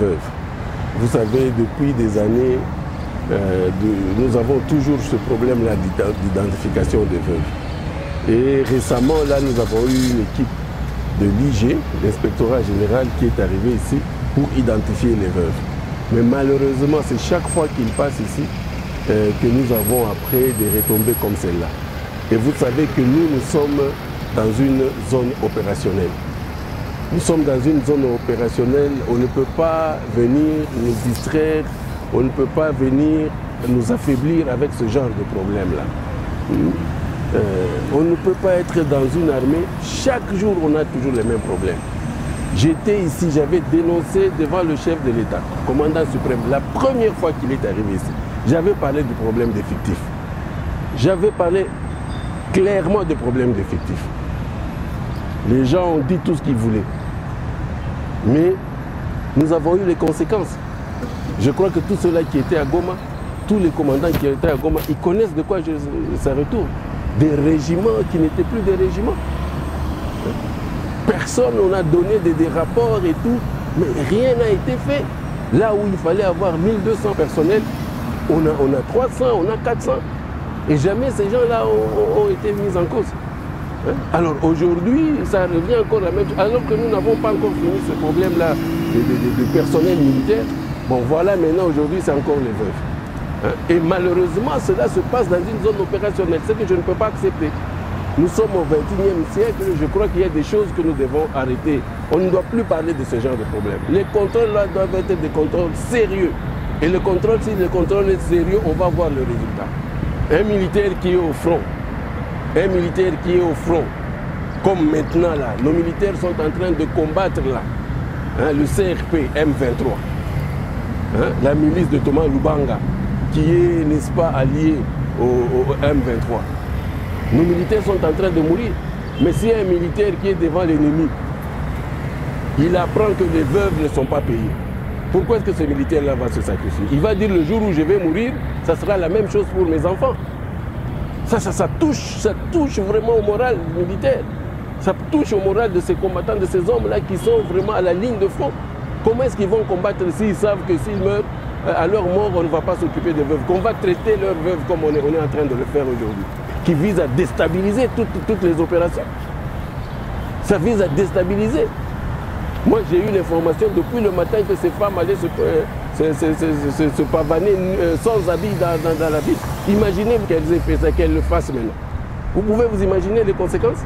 veuves. Vous savez, depuis des années, nous avons toujours ce problème-là d'identification des veuves. Et récemment, là, nous avons eu une équipe de l'IG, l'inspectorat général, qui est arrivé ici pour identifier les veuves. Mais malheureusement, c'est chaque fois qu'ils passent ici que nous avons après des retombées comme celle-là. Et vous savez que nous sommes dans une zone opérationnelle. Nous sommes dans une zone opérationnelle, on ne peut pas venir nous distraire, on ne peut pas venir nous affaiblir avec ce genre de problème-là. On ne peut pas être dans une armée, chaque jour on a toujours les mêmes problèmes. J'étais ici, j'avais dénoncé devant le chef de l'État, commandant suprême, la première fois qu'il est arrivé ici. J'avais parlé du problème d'effectifs. J'avais parlé clairement du problème d'effectifs. Les gens ont dit tout ce qu'ils voulaient. Mais nous avons eu les conséquences. Je crois que tous ceux-là qui étaient à Goma, tous les commandants qui étaient à Goma, ils connaissent de quoi ça retourne. Des régiments qui n'étaient plus des régiments. Personne, on a donné des rapports et tout, mais rien n'a été fait. Là où il fallait avoir 1200 personnels, on a 300, on a 400. Et jamais ces gens-là ont été mis en cause. Alors aujourd'hui, ça revient encore la même chose. Alors que nous n'avons pas encore fini ce problème-là de personnel militaire. Bon, voilà, maintenant, aujourd'hui, c'est encore les veuves. Et malheureusement, cela se passe dans une zone opérationnelle. C'est que je ne peux pas accepter. Nous sommes au XXIe siècle. Je crois qu'il y a des choses que nous devons arrêter. On ne doit plus parler de ce genre de problème. Les contrôles-là doivent être des contrôles sérieux. Et le contrôle, si le contrôle est sérieux, on va voir le résultat. Un militaire qui est au front, comme maintenant là, nos militaires sont en train de combattre là, le CRP M23, la milice de Thomas Lubanga, qui est, n'est-ce pas, allié au M23. Nos militaires sont en train de mourir. Mais s'il y a un militaire qui est devant l'ennemi, il apprend que les veuves ne sont pas payées. Pourquoi est-ce que ce militaire-là va se sacrifier? Il va dire le jour où je vais mourir, ça sera la même chose pour mes enfants. Ça touche vraiment au moral militaire. Ça touche au moral de ces combattants, de ces hommes-là qui sont vraiment à la ligne de front. Comment est-ce qu'ils vont combattre s'ils savent que s'ils meurent, à leur mort, on ne va pas s'occuper des veuves, qu'on va traiter leurs veuves comme on est en train de le faire aujourd'hui, qui vise à déstabiliser toutes les opérations. Ça vise à déstabiliser. Moi, j'ai eu l'information depuis le matin que ces femmes allaient se pavaner sans habit dans la ville. Imaginez qu'elles aient fait ça, qu'elles le fassent maintenant. Vous pouvez vous imaginer les conséquences?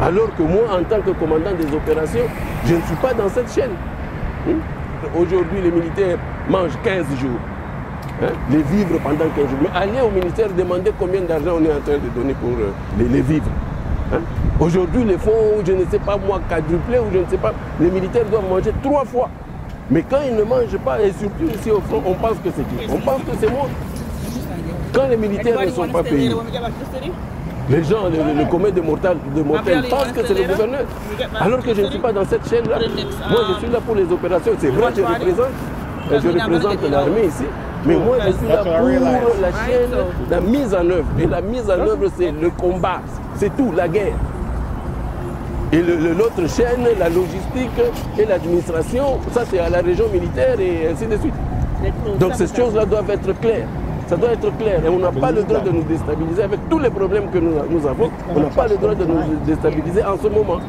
Alors que moi, en tant que commandant des opérations, je ne suis pas dans cette chaîne. Aujourd'hui, les militaires mangent 15 jours. Les vivres pendant 15 jours. Mais allez au ministère demander combien d'argent on est en train de donner pour les vivres. Aujourd'hui, les fonds, je ne sais pas moi, quadruplés ou je ne sais pas, les militaires doivent manger 3 fois. Mais quand ils ne mangent pas, et surtout ici au front, on pense que c'est qui? On pense que c'est moi. Quand les militaires ne sont pas payés, les gens, le commun des mortels pensent que c'est le gouverneur. Alors que je ne suis pas dans cette chaîne-là. Moi, je suis là pour les opérations. C'est vrai, je représente l'armée ici. Mais moi, je suis là pour la chaîne, la mise en œuvre. Et la mise en œuvre, c'est le combat. C'est tout, la guerre. Et l'autre chaîne, la logistique et l'administration, ça c'est à la région militaire et ainsi de suite. Donc ces choses-là doivent être claires. Ça doit être clair. Et on n'a pas le droit de nous déstabiliser avec tous les problèmes que nous avons. On n'a pas le droit de nous déstabiliser en ce moment.